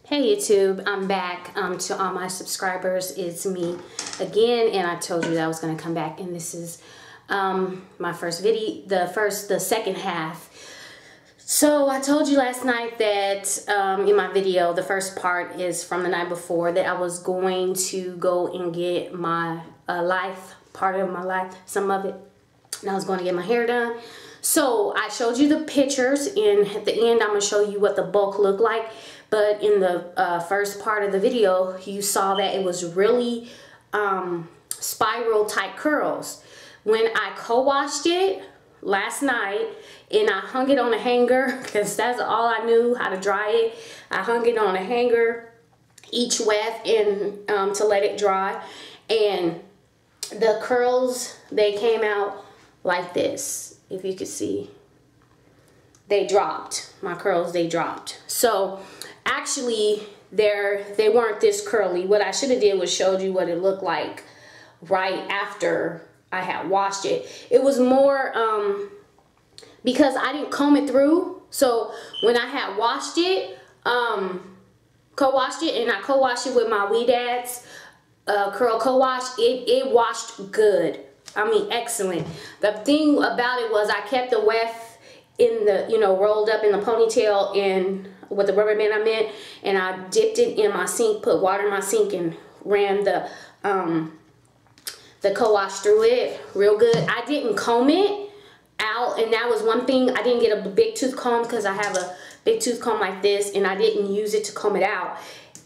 Hey YouTube, I'm back. To all my subscribers, it's me again, and I told you that I was going to come back, and this is my first video, the second half. So I told you last night that in my video, the first part is from the night before, that I was going to go and get my part of my life, some of it, and I was going to get my hair done. So I showed you the pictures, and at the end I'm going to show you what the bulk looked like. But in the first part of the video, you saw that it was really spiral type curls. When I co-washed it last night and I hung it on a hanger, because that's all I knew how to dry it, I hung it on a hanger each wet and to let it dry, and the curls, they came out like this. If you could see, they dropped. My curls, they dropped. So actually they weren't this curly. What I should have did was showed you what it looked like right after I had washed it. It was more because I didn't comb it through. So when I had washed it, co-washed it, and I co-washed it with my Quidad Curl Co Wash, it washed good. I mean, excellent. The thing about it was I kept the weft in the, rolled up in the ponytail and with the rubber band I meant, and I dipped it in my sink, put water in my sink, and ran the co-wash through it real good. I didn't comb it out, and that was one thing. I didn't get a big tooth comb because I have a big tooth comb like this, and I didn't use it to comb it out.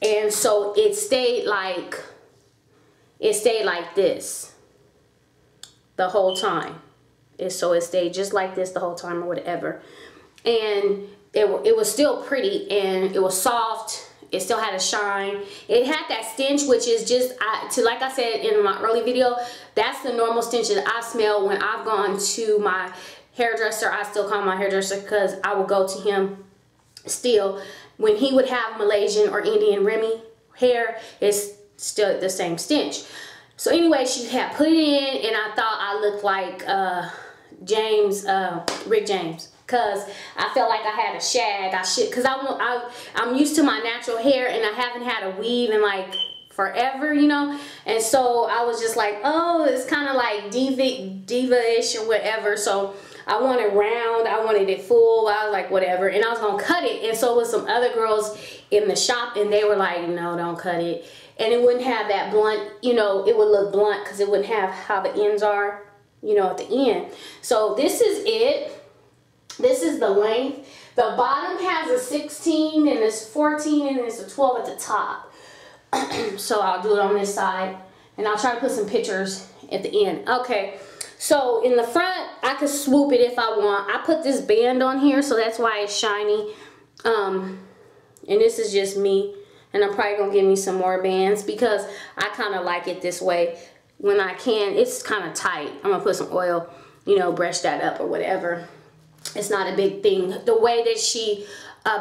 And so it stayed like this the whole time. So it stayed just like this the whole time or whatever. And it was still pretty, and it was soft. It still had a shine. It had that stench, which is just, like I said in my early video, that's the normal stench that I smell when I've gone to my hairdresser. I still call my hairdresser because I will go to him still. When he would have Malaysian or Indian Remy hair, it's still the same stench. So anyway, she had put it in, and I thought I looked like Rick James, because I felt like I had a shag. Because I'm used to my natural hair, and I haven't had a weave in like forever, and so I was just like, oh, it's kind of like diva-ish or whatever. So I wanted round, I wanted it full. I was like, whatever, and I was gonna cut it. And so with some other girls in the shop, and they were like, no, don't cut it. And it wouldn't have that blunt, it would look blunt because it wouldn't have how the ends are, at the end. So this is it. This is the length. The bottom has a 16, and it's 14, and it's a 12 at the top. So I'll do it on this side, and I'll try to put some pictures at the end. Okay, so in the front, I could swoop it if I want. I put this band on here, so that's why it's shiny. And this is just me. And I'm probably going to give me some more bands because I kind of like it this way. When I can, it's kind of tight. I'm going to put some oil, brush that up or whatever. It's not a big thing. The way that she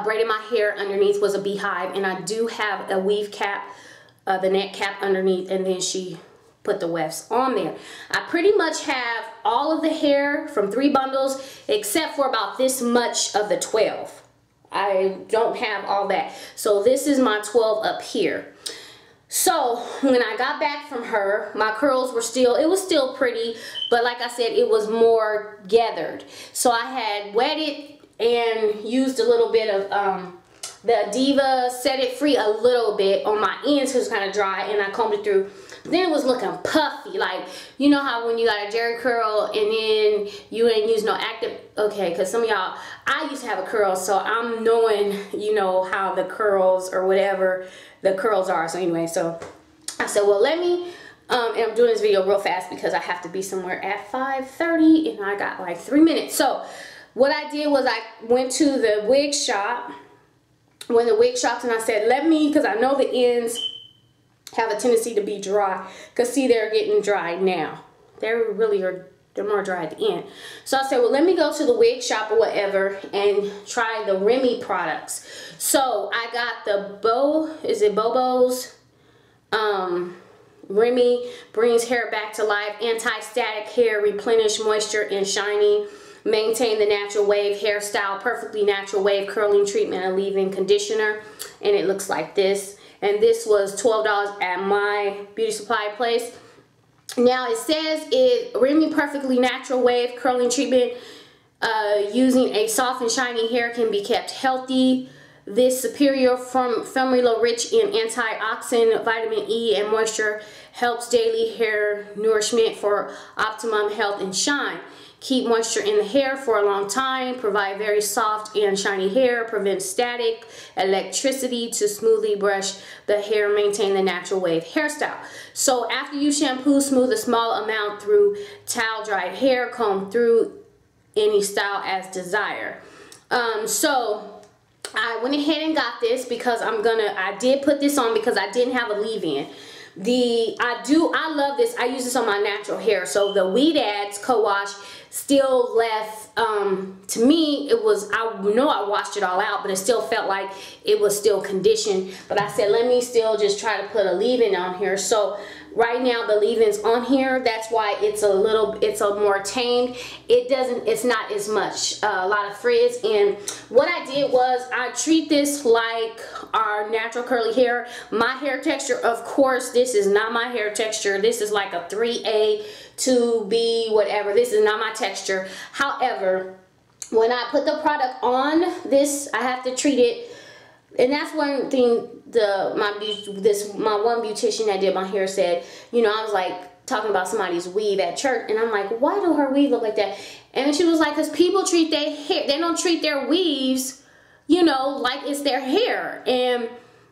braided my hair underneath was a beehive. And I do have a weave cap, the net cap underneath. And then she put the wefts on there. I pretty much have all of the hair from 3 bundles except for about this much of the 12. I don't have all that. So this is my 12 up here. So when I got back from her, my curls were it was still pretty, but like I said, it was more gathered. So I had wetted and used a little bit of the Diva Set It Free a little bit on my ends, because it was kind of dry, and I combed it through. Then it was looking puffy, like, you know how when you got a jerry curl and then you ain't use no active, okay, because some of y'all, I used to have a curl, so I'm knowing, how the curls or whatever the curls are. So anyway, so I said, well, let me, and I'm doing this video real fast because I have to be somewhere at 5:30, and I got like 3 minutes. So what I did was I went to the wig shop, and I said, let me, because I know the ends have a tendency to be dry, because see, they're getting dry now. They're more dry at the end. So I said, well, let me go to the wig shop or whatever and try the Remy products. So I got the BoBo's Remy brings hair back to life, anti-static hair, replenish moisture and shiny. Maintain the natural wave hairstyle, perfectly natural wave curling treatment and leave-in conditioner. And it looks like this. And this was $12 at my beauty supply place. Now it says Remy perfectly natural wave curling treatment using a soft and shiny hair can be kept healthy. This superior formula rich in antioxidant, vitamin E, and moisture helps daily hair nourishment for optimum health and shine. Keep moisture in the hair for a long time, provide very soft and shiny hair, prevent static, electricity to smoothly brush the hair, maintain the natural wave hairstyle. So after you shampoo, smooth a small amount through towel dried hair, comb through any style as desired. So I went ahead and got this because I did put this on because I didn't have a leave-in. I love this. I use this on my natural hair. So the Quidad Co Wash still left, to me, it was, I know I washed it all out, but it still felt like it was still conditioned. But I said, let me still just try to put a leave-in on here. So right now the leave-in's on here. That's why it's a more tamed. It's not as much, a lot of frizz. And what I did was I treat this like our natural curly hair. My hair texture, of course, this is not my hair texture. This is like a 3A, 2B, whatever. This is not my texture. However, when I put the product on this, I have to treat it. And that's one thing my one beautician that did my hair said, you know, I was like talking about somebody's weave at church, and I'm like, why do her weave look like that? And she was like, because people treat their hair, they don't treat their weaves, you know, like it's their hair. And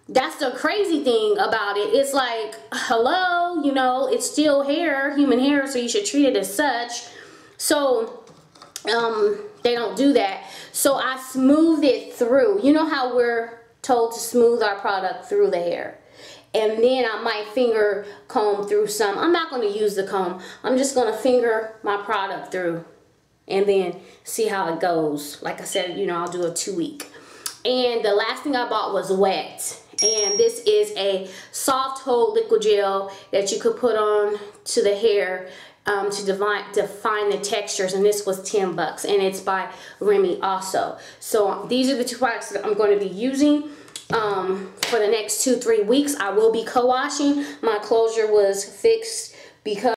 that's the crazy thing about it. It's like, hello, you know, it's still hair, human hair, so you should treat it as such. So they don't do that. So I smoothed it through. You know how we're told to smooth our product through the hair, and then I might finger comb through some. I'm not going to use the comb. I'm just going to finger my product through and then see how it goes. Like I said, you know, I'll do a 2-week. And the last thing I bought was wet, and this is a soft hold liquid gel that you could put on to the hair to define the textures, and this was $10, and it's by Remy also. So these are the two products that I'm going to be using for the next 2-3 weeks. I will be co-washing. My closure was fixed because